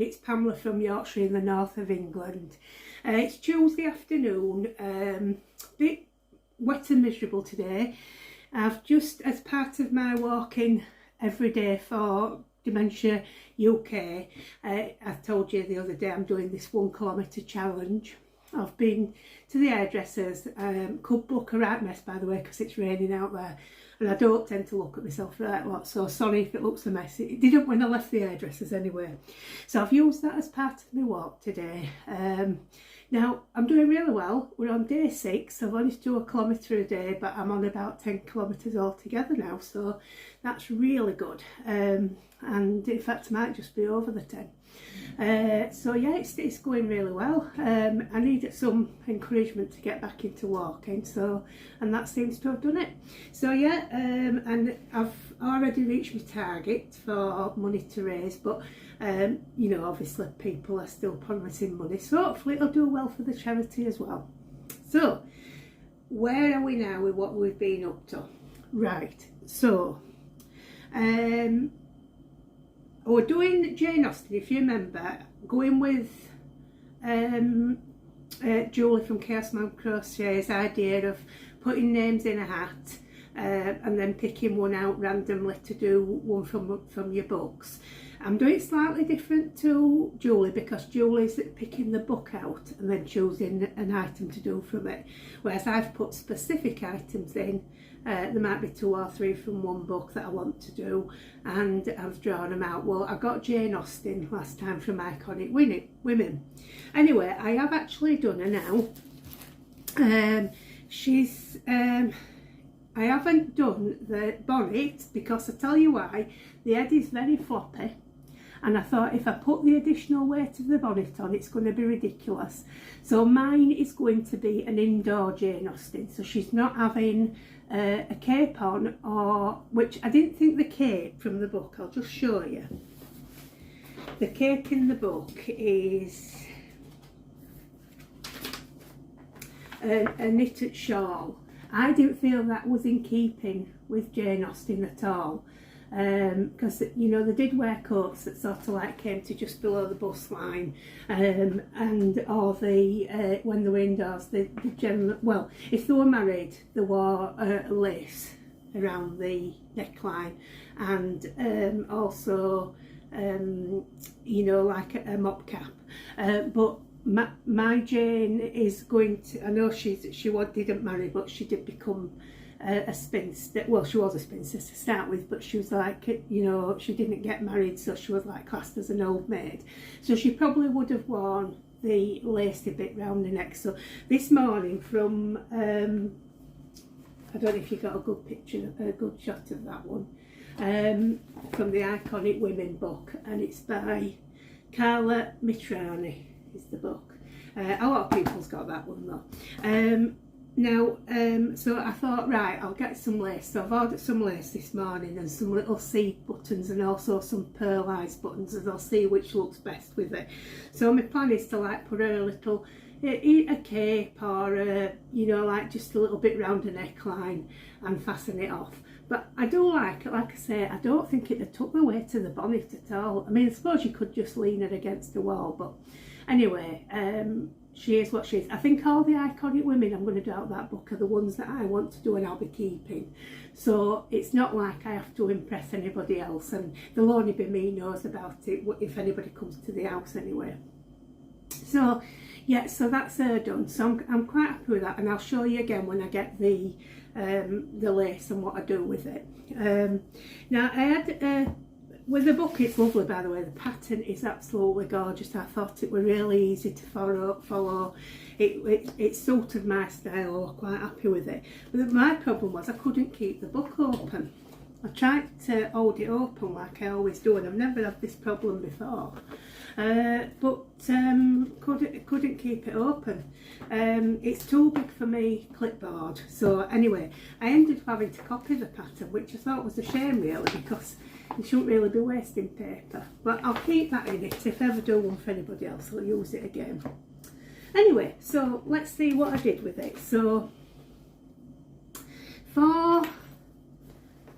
it's Pamela from Yorkshire in the north of England. It's Tuesday afternoon, bit wet and miserable today. I've just, as part of my walking every day for Dementia UK, I told you the other day I'm doing this 1 kilometre challenge. I've been to the hairdressers, could look a right mess by the way because it's raining out there, and I don't tend to look at myself right a lot, so sorry if it looks a mess. It didn't when I left the hairdressers anyway. So I've used that as part of my walk today. Now I'm doing really well. We're on day 6, so I've only do 1 kilometre a day, but I'm on about 10 kilometres altogether now, so that's really good. And in fact I might just be over the 10. So yeah, it's going really well. I need some encouragement to get back into walking, and that seems to have done it. So yeah, and I've already reached my target for money to raise, but you know, obviously people are still promising money, so hopefully it'll do well for the charity as well. So where are we now with what we've been up to? Right, so we're doing Jane Austen, if you remember, going with Julie from Chaos Man Crochet's idea of putting names in a hat and then picking one out randomly to do one from your books. I'm doing it slightly different to Julie because Julie's picking the book out and then choosing an item to do from it, whereas I've put specific items in. There might be 2 or 3 from one book that I want to do, and I've drawn them out. Well, I got Jane Austen last time from Iconic Women. Anyway, I have actually done her now. I haven't done the bonnet because I tell you why, the head is very floppy. And I thought if I put the additional weight of the bonnet on, it's going to be ridiculous. So mine is going to be an indoor Jane Austen. So she's not having a cape on, which I didn't think the cape from the book, I'll just show you. The cape in the book is a knitted shawl. I didn't feel that was in keeping with Jane Austen at all. Because you know they did wear coats that sort of like came to just below the bust line, and or the when they were indoors, the general, well, if they were married they wore lace around the neckline, and also you know, like a mop cap, but my Jane is going to, I know she didn't marry, but she did become a spinster. Well, she was a spinster to start with, but she was like, you know, she didn't get married, so she was like classed as an old maid, so she probably would have worn the lacy bit round the neck. So this morning from I don't know if you got a good picture, a good shot of that one, from the Iconic Women book, and it's by Carla Mitrani is the book. A lot of people's got that one though. Now, so I thought, right, I'll get some lace. So I've ordered some lace this morning and some little seed buttons and also some pearlised buttons, and I'll see which looks best with it. So my plan is to like put a little, a cape or you know, like just a little bit round the neckline and fasten it off. But I do like I say, I don't think it took the weight to the bonnet at all. I mean, I suppose you could just lean it against the wall, but anyway, she is what she is. I think all the Iconic Women I'm going to do out of that book are the ones that I want to do and I'll be keeping. So it's not like I have to impress anybody else, and there'll only be me knows about it if anybody comes to the house anyway. So yeah, so that's her done. So I'm quite happy with that, and I'll show you again when I get the lace and what I do with it. Now I had with the book, it's lovely by the way, the pattern is absolutely gorgeous. I thought it were really easy to follow. It suited my style, I was quite happy with it. But my problem was I couldn't keep the book open. I tried to hold it open like I always do, and I've never had this problem before, but couldn't keep it open. It's too big for me clipboard. So anyway, I ended up having to copy the pattern, which I thought was a shame really, because you shouldn't really be wasting paper. But I'll keep that in it. If I ever do one for anybody else, I'll use it again. Anyway, so let's see what I did with it. So for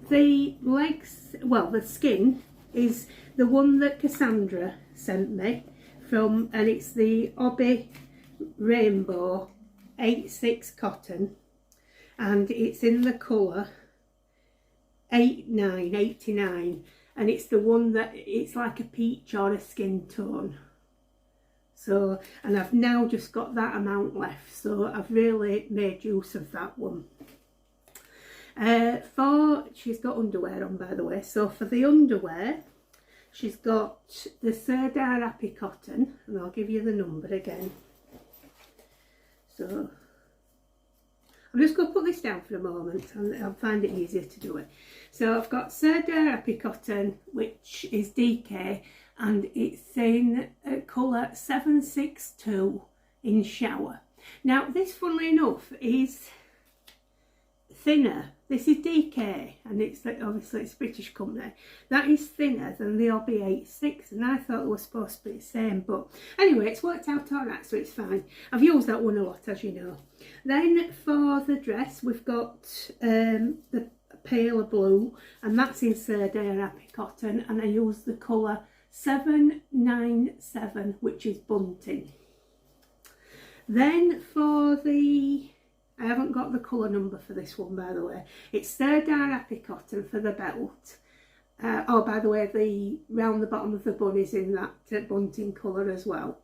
the legs, well, the skin is the one that Cassandra sent me from, and it's the Hobby Rainbow 86 cotton, and it's in the colour 89, and it's the one that it's like a peach or a skin tone. So, and I've now just got that amount left, so I've really made use of that one. She's got underwear on, by the way, so for the underwear she's got the Serdar Happy Cotton, and I'll give you the number again. So I'm just going to put this down for a moment and I'll find it easier to do it. So I've got Serdar Happy Cotton, which is DK, and it's in colour 762 in shower. Now this, funnily enough, is thinner. This is DK, and it's obviously it's a British company. That is thinner than the Hobby 86, and I thought it was supposed to be the same, but anyway, it's worked out alright, so it's fine. I've used that one a lot, as you know. Then for the dress, we've got the paler blue, and that's in Serdar Happy Cotton, and I use the colour 797, which is bunting. Then for the, I haven't got the colour number for this one, by the way. It's Serdar Happy Cotton for the belt. Oh, by the way, the round the bottom of the bun is in that bunting colour as well.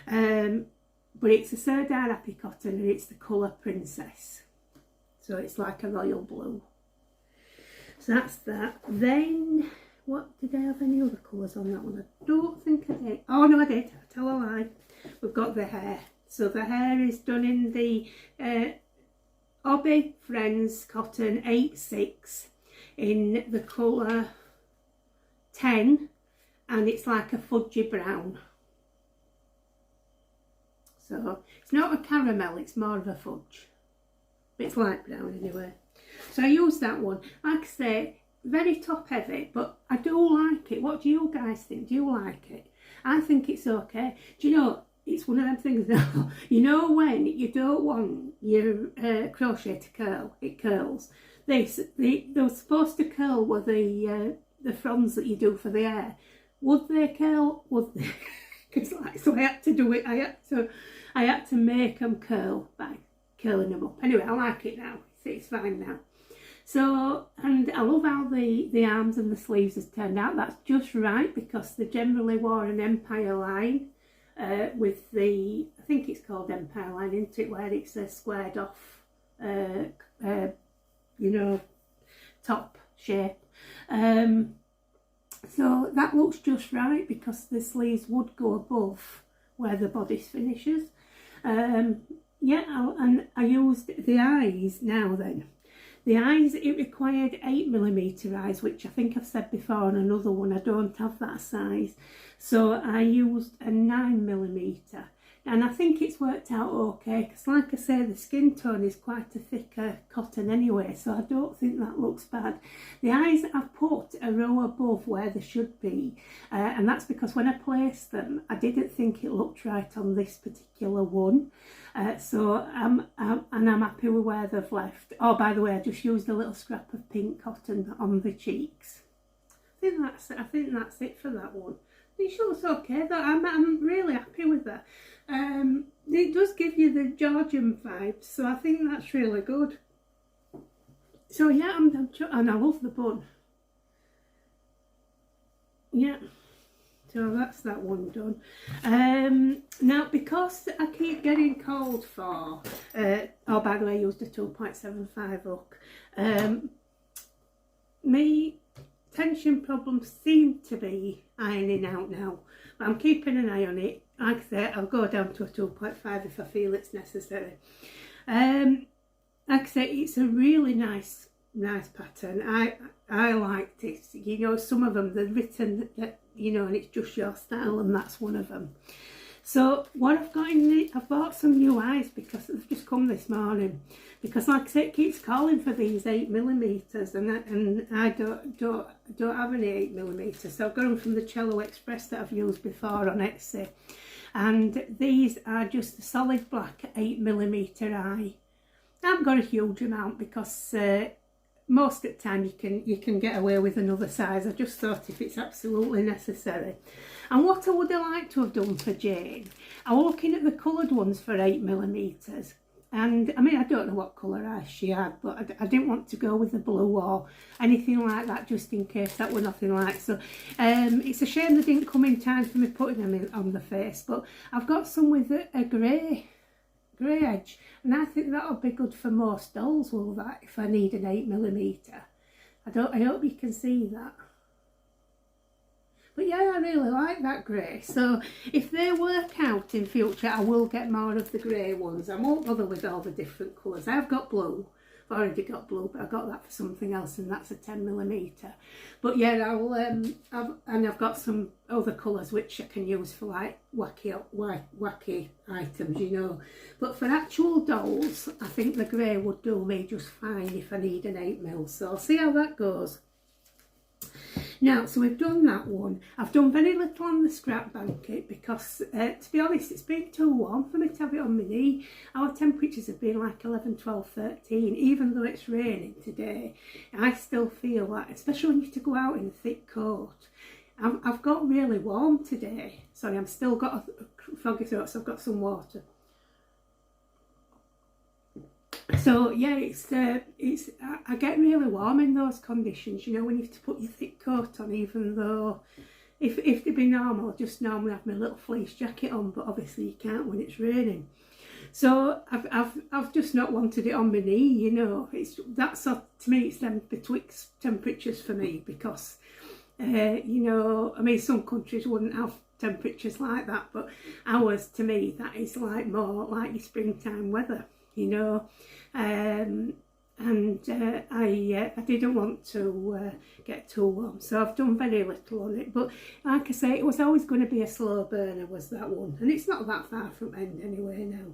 But it's a Serdar Happy Cotton, and it's the colour Princess. So it's like a royal blue. So that's that. Then, what, did I have any other colours on that one? I don't think I did. Oh no, I did. I tell a lie. We've got the hair. So the hair is done in the Hobby Friends Cotton 86 in the colour 10, and it's like a fudgy brown. So it's not a caramel, it's more of a fudge. But it's light brown anyway. So I use that one. Like I say, very top heavy, but I do like it. What do you guys think? Do you like it? I think it's okay. Do you know, it's one of them things now, you know, when you don't want your crochet to curl, it curls. They're supposed to curl with the fronds that you do for the hair. Would they curl? Would they? Because so I had to do it. I had to make them curl by curling them up. Anyway, I like it now. It's fine now. So, and I love how the arms and the sleeves has turned out. That's just right, because they generally wore an empire line with the, I think it's called empire line, isn't it, where it's a squared off, you know, top shape. So that looks just right, because the sleeves would go above where the bodice finishes. Yeah, and I used the eyes now then. The eyes, it required 8mm eyes, which I think I've said before on another one, I don't have that size. So I used a 9mm. And I think it's worked out okay, because like I say, the skin tone is quite a thicker cotton anyway, so I don't think that looks bad. The eyes I've put a row above where they should be, and that's because when I placed them, I didn't think it looked right on this particular one. So I'm happy with where they've left. Oh, by the way, I just used a little scrap of pink cotton on the cheeks. I think that's it for that one. It looks okay though. I'm really happy with that. It does give you the Georgian vibes, so I think that's really good. So yeah, and I love the bun. Yeah, so that's that one done. Now, because I keep getting called for, oh, by the way, I used a 2.75 hook. My tension problems seem to be ironing out now, but I'm keeping an eye on it. Like I say, I'll go down to a 2.5 if I feel it's necessary. Like I say, it's a really nice pattern. I liked it. You know, some of them, they're written that, you know, and it's just your style, and that's one of them. So what I've got I've bought some new eyes, because they've just come this morning. Because like I say, it keeps calling for these 8mm, and I don't have any 8mm. So I've got them from the Cello Express that I've used before on Etsy, and these are just a solid black 8mm eye. I haven't got a huge amount, because most of the time you can get away with another size. I just thought if it's absolutely necessary. And what I would have liked to have done for Jane, I was looking at the coloured ones for 8mm. And I mean, I don't know what colour eyes she had, but I didn't want to go with the blue or anything like that, just in case that were nothing like. So it's a shame they didn't come in time for me putting them on the face, but I've got some with a grey edge, and I think that'll be good for most dolls, will that, if I need an 8mm. I hope you can see that. But yeah, I really like that grey. So if they work out in future, I will get more of the grey ones. I won't bother with all the different colours. I've got blue. I've already got blue, but I got that for something else, and that's a 10mm. But yeah, I've got some other colours which I can use for like wacky items, you know. But for actual dolls, I think the grey would do me just fine if I need an 8mm. So I'll see how that goes. Now, so we've done that one. I've done very little on the scrap blanket because, to be honest, it's been too warm for me to have it on my knee. Our temperatures have been like 11, 12, 13. Even though it's raining today, I still feel that, especially when you have to go out in a thick coat. I've got really warm today. Sorry, I've still got a foggy throat, so I've got some water. So yeah, I get really warm in those conditions, you know, when you have to put your thick coat on, even though if they'd be normal, just normally have my little fleece jacket on, but obviously you can't when it's raining. So I've just not wanted it on my knee, you know. That's to me, it's them betwixt temperatures for me, because you know, I mean, some countries wouldn't have temperatures like that, but ours, to me, that is like more like your springtime weather, you know. I didn't want to get too warm, so I've done very little on it. But like I say, it was always going to be a slow burner, was that one, and it's not that far from end anyway now.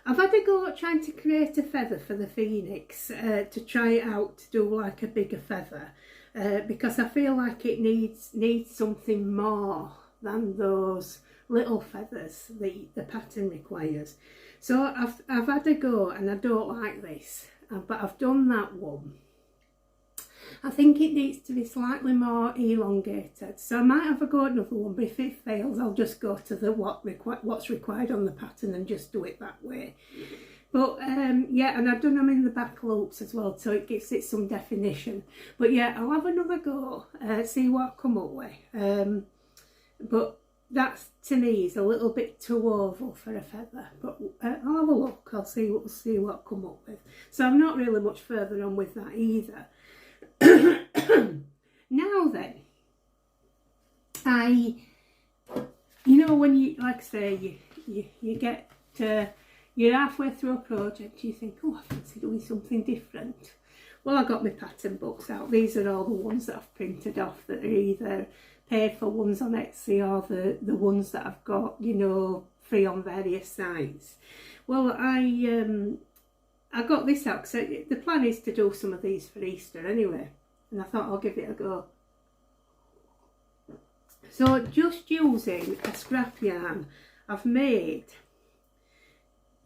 I've had a go at trying to create a feather for the Phoenix, to try it out to do like a bigger feather, because I feel like it needs something more than those little feathers the pattern requires. So I've had a go, and I don't like this, but I've done that one. I think it needs to be slightly more elongated, so I might have a go at another one, but if it fails, I'll just go to the what's required on the pattern and just do it that way. But yeah, and I've done them in the back loops as well, so it gives it some definition. But yeah, I'll have another go, see what I come up with. But that, to me, is a little bit too oval for a feather. But I'll have a look. I'll see what I come up with. So I'm not really much further on with that either. Now then, you know, when you, like I say, you get you're halfway through a project, you think, oh, I fancy doing something different. Well, I got my pattern books out. These are all the ones that I've printed off that are either paid for ones on Etsy or the ones that I've got, you know, free on various sites. Well, I got this out because the plan is to do some of these for Easter anyway, and I thought I'll give it a go. So just using a scrap yarn, I've made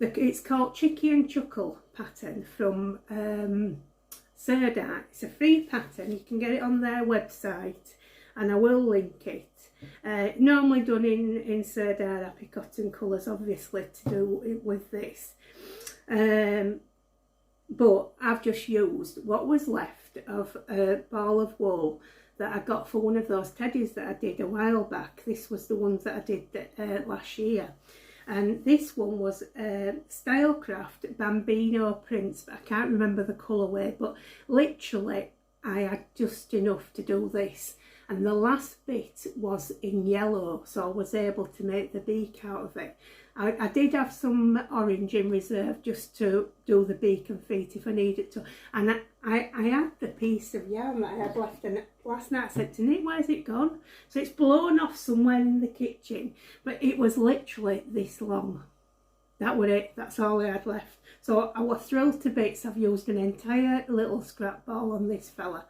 it's called Chicky and Chuckle pattern from Serdar. It's a free pattern. You can get it on their website, and I will link it. Normally done in Serdar Happy Cotton colours, obviously, to do it with this. But I've just used what was left of a ball of wool that I got for one of those teddies that I did a while back. This was the ones that I did last year. And this one was Stylecraft Bambino prints, but I can't remember the colourway, but literally I had just enough to do this. And the last bit was in yellow, so I was able to make the beak out of it. I did have some orange in reserve just to do the beak and feet if I needed to. And I had the piece of yarn that I had left, and last night I said to Nick, where's it gone? So it's blown off somewhere in the kitchen, but it was literally this long. That was it, that's all I had left. So I was thrilled to bits. I've used an entire little scrap ball on this fella.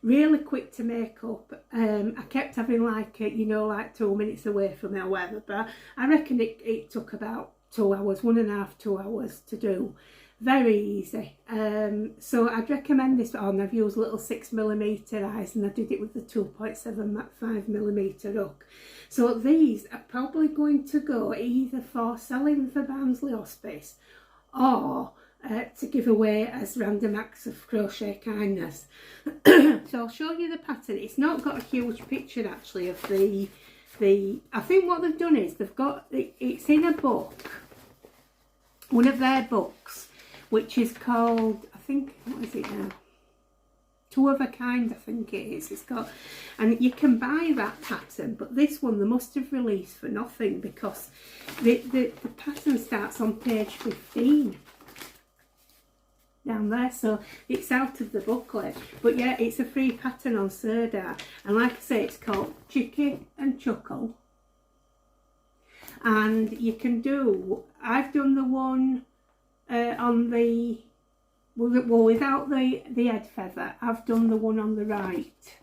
Really quick to make up. I kept having like, you know, like 2 minutes away from it or whatever, but I reckon it took about 2 hours, 1.5 to 2 hours to do very easy. So I'd recommend this on. I've used little 6mm eyes, and I did it with the 2.75mm hook. So these are probably going to go either for selling for Barnsley Hospice or to give away as random acts of crochet kindness. So I'll show you the pattern. It's not got a huge picture actually of the I think what they've done is they've got it's in a book, one of their books, which is called, I think, what is it now? Two of a Kind, I think it is. It's got, and you can buy that pattern, but this one they must have released for nothing, because the pattern starts on page 15 down there, so it's out of the booklet. But yeah, it's a free pattern on Serdar, and like I say, it's called Chicky and Chuckle. And you can do, I've done the one on the, well, without the head feather. I've done the one on the right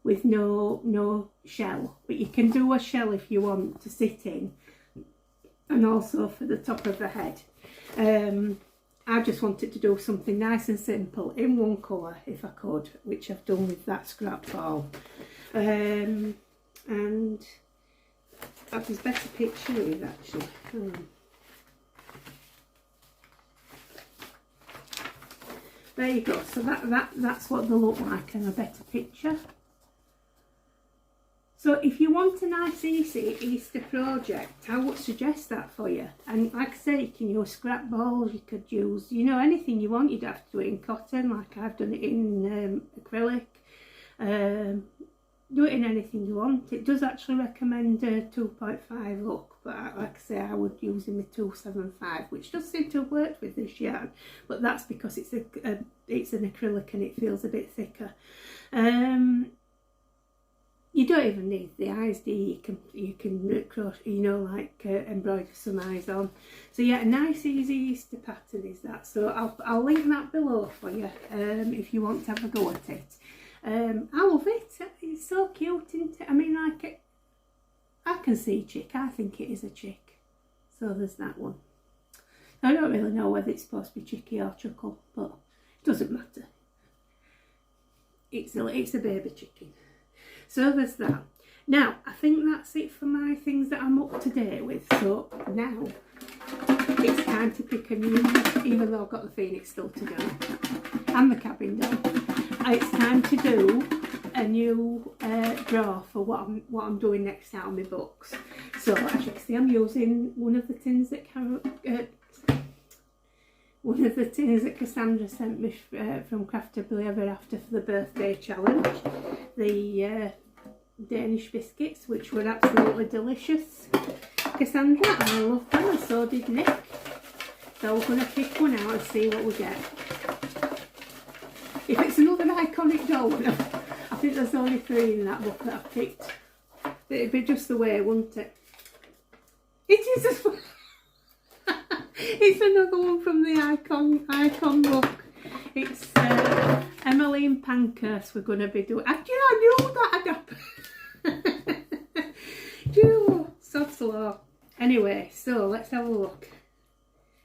with no shell, but you can do a shell if you want to sit in, and also for the top of the head. I just wanted to do something nice and simple in one colour if I could, which I've done with that scrap ball. And there's a better picture here actually. There you go. So that's what they look like in a better picture. So if you want a nice easy Easter project, I would suggest that for you. And like I say, you can use scrap balls, you could use, you know, anything you want. You'd have to do it in cotton, like I've done it in acrylic. Do it in anything you want. It does actually recommend a 2.5 look, but like I say, I would use in the 275, which does seem to have worked with this yarn, but that's because it's an acrylic and it feels a bit thicker. You don't even need the eyes, do you? You can crochet, you know, like embroider some eyes on. So yeah, a nice easy Easter pattern is that. So I'll link that below for you if you want to have a go at it. I love it. It's so cute, isn't it? I mean, like, I can see chick. I think it is a chick. So there's that one. I don't really know whether it's supposed to be Chicky or Chuckle, but it doesn't matter. It's a baby chicken. So there's that. Now, I think that's it for my things that I'm up to date with. So now it's time to pick a new, even though I've got the Phoenix still to do, and the cabin dog. It's time to do a new drawer for what I'm doing next out on my books. So as you can see, I'm using one of the tins that Cassandra sent me from Craftably Ever After for the birthday challenge. The Danish biscuits, which were absolutely delicious. Cassandra, and I love them, and so did Nick. So we're going to pick one out and see what we get. If it's another iconic doll, I think there's only 3 in that book that I've picked. It'd be just the way, wouldn't it? It is as well. It's another one from the icon book. It's Emmeline Pankhurst we're going to be doing. Actually, I knew that had happened. Sod's law. Anyway, so let's have a look.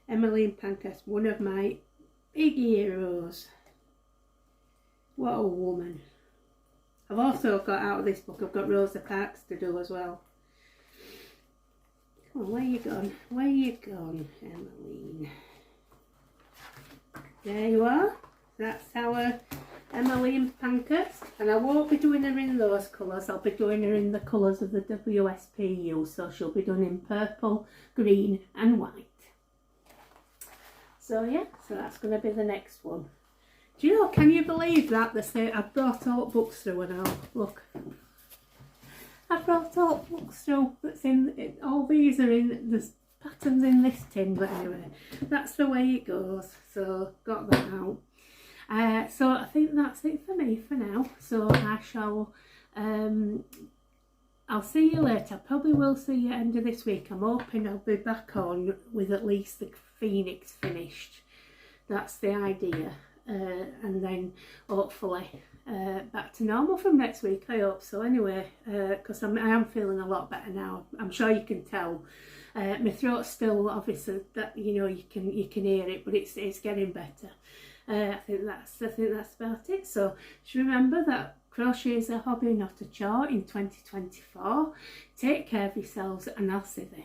Emmeline Pankhurst, one of my big heroes. What a woman. I've also got out of this book, I've got Rosa Parks to do as well. Come on, where you gone? Where you gone, Emmeline? There you are. That's our Emmeline Pankhurst. And I won't be doing her in those colours, I'll be doing her in the colours of the WSPU. So she'll be done in purple, green and white. So yeah, so that's going to be the next one. Do you know, can you believe that? They say I brought all books through and all. Look. I brought all books through that's in, all these are in, there's patterns in this tin, but anyway, that's the way it goes. So, got that out. So I think that's it for me for now. So I shall, I'll see you later. I probably will see you end of this week. I'm hoping I'll be back on with at least the Phoenix finished. That's the idea. And then hopefully back to normal from next week, I hope so anyway, because I am feeling a lot better now. I'm sure you can tell. My throat's still, obviously, that you know, you can hear it, but it's getting better. I think that's about it. So just remember that crochet is a hobby, not a chore, in 2024. Take care of yourselves, and I'll see you.